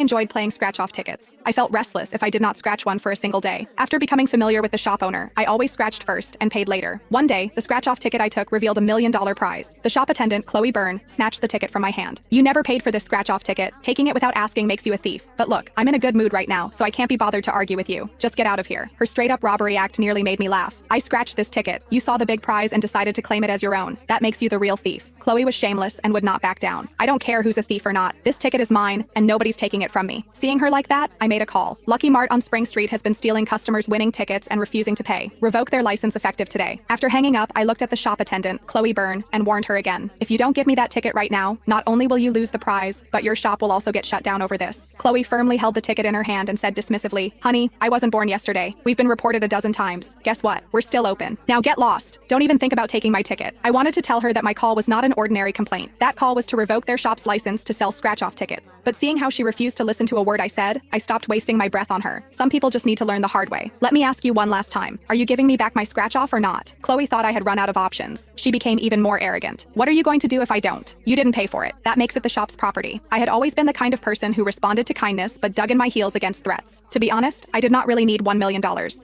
enjoyed playing scratch-off tickets. I felt restless if I did not scratch one for a single day. After becoming familiar with the shop owner, I always scratched first and paid later. One day, the scratch-off ticket I took revealed $1 million prize. The shop attendant, Chloe Byrne, snatched the ticket from my hand. "You never paid for this scratch-off ticket. Taking it without asking makes you a thief. But look, I'm in a good mood right now, so I can't be bothered to argue with you. Just get out of here." Her straight-up robbery act nearly made me laugh. "I scratched this ticket. You saw the big prize and decided to claim it as your own. That makes you the real thief." Chloe was shameless and would not back down. "I don't care who's a thief or not. This ticket is mine, and nobody's taking it from me." Seeing her like that, I made a call. Lucky Mart on Spring Street has been stealing customers' winning tickets and refusing to pay. Revoke their license effective today. After hanging up, I looked at the shop attendant, Chloe Byrne, and warned her again. "If you don't give me that ticket right now, not only will you lose the prize, but your shop will also get shut down over this." Chloe firmly held the ticket in her hand and said dismissively, "Honey, I wasn't born yesterday. We've been reported a dozen times. Guess what? We're still open. Now get lost. Don't even think about taking my ticket." I wanted to tell her that my call was not an ordinary complaint. That call was to revoke their shop's license to sell scratch-off tickets. But seeing how she refused to listen to a word I said, I stopped wasting my breath on her. Some people just need to learn the hard way. "Let me ask you one last time. Are you giving me back my scratch-off or not?" Chloe thought I had run out of options. She became even more arrogant. "What are you going to do if I don't? You didn't pay for it. That makes it the shop's property." I had always been the kind of person who responded to kindness but dug in my heels against threats. To be honest, I did not really need $1 million.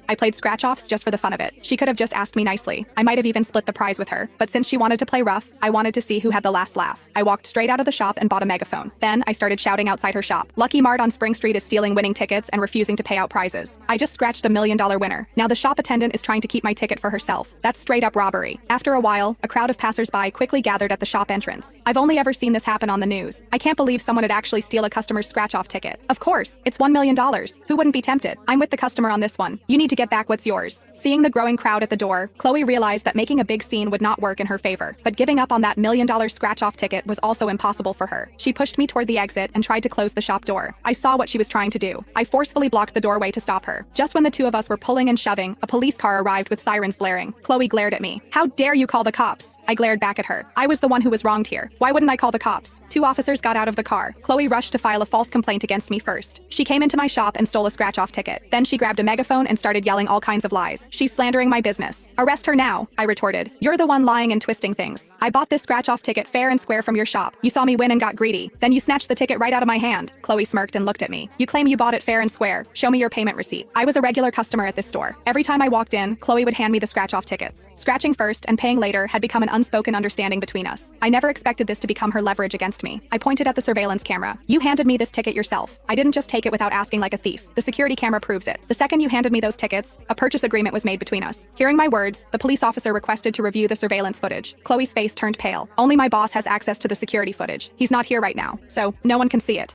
I played scratch-offs just for the fun of it. She could have just asked me nicely. I might have even split the prize with her. But since she wanted to play rough, I wanted to see who had the last laugh. I walked straight out of the shop and bought a megaphone. Then I started shouting outside her shop. "Lucky Mart on Spring Street is stealing winning tickets and refusing to pay out prizes. I just scratched $1 million winner. Now the shop attendant is trying to keep my ticket for herself. That's straight up robbery." After a while, a crowd of passersby quickly gathered at the shop entrance. I've only ever seen this happen on the news. I can't believe someone would actually steal a customer's scratch-off ticket. Of course, it's $1 million. Who wouldn't be tempted? I'm with the customer on this one. You need to get back what's yours. Seeing the growing crowd at the door, Chloe realized that making a big scene would not work in her favor. But giving up on that $1 million scratch-off ticket was also impossible for her. She pushed me toward the exit and tried to close the shop door. I saw what she was trying to do. I forcefully blocked the doorway to stop her. Just when the two of us were pulling and shoving, a police car arrived with sirens blaring. Chloe glared at me. "How dare you call the cops?" I glared back at her. I was the one who was wronged here. Why wouldn't I call the cops? Two officers got out of the car. Chloe rushed to file a false complaint against me first. She came into my shop and stole a scratch-off ticket. Then she grabbed a megaphone and started yelling all kinds of lies. "She's slandering my business." "Arrest her now," I retorted. "You're the one lying and twisting things. I bought this scratch-off ticket fair and square from your shop. You saw me win and got greedy. Then you snatched the ticket right out of my hand." Chloe smirked and looked at me. "You claim you bought it fair and square. Show me your payment receipt." I was a regular customer at this store. Every time I walked in, Chloe would hand me the scratch-off tickets. Scratching first and paying later had become an unspoken understanding between us. I never expected this to become her leverage against me. I pointed at the surveillance camera. "You handed me this ticket yourself. I didn't just take it without asking like a thief. The security camera proves it. The second you handed me those tickets, a purchase agreement was made between us." Hearing my words, the police officer requested to review the surveillance footage. Chloe's face turned pale. "Only my boss has access to the security footage. He's not here right now, so no one can see it."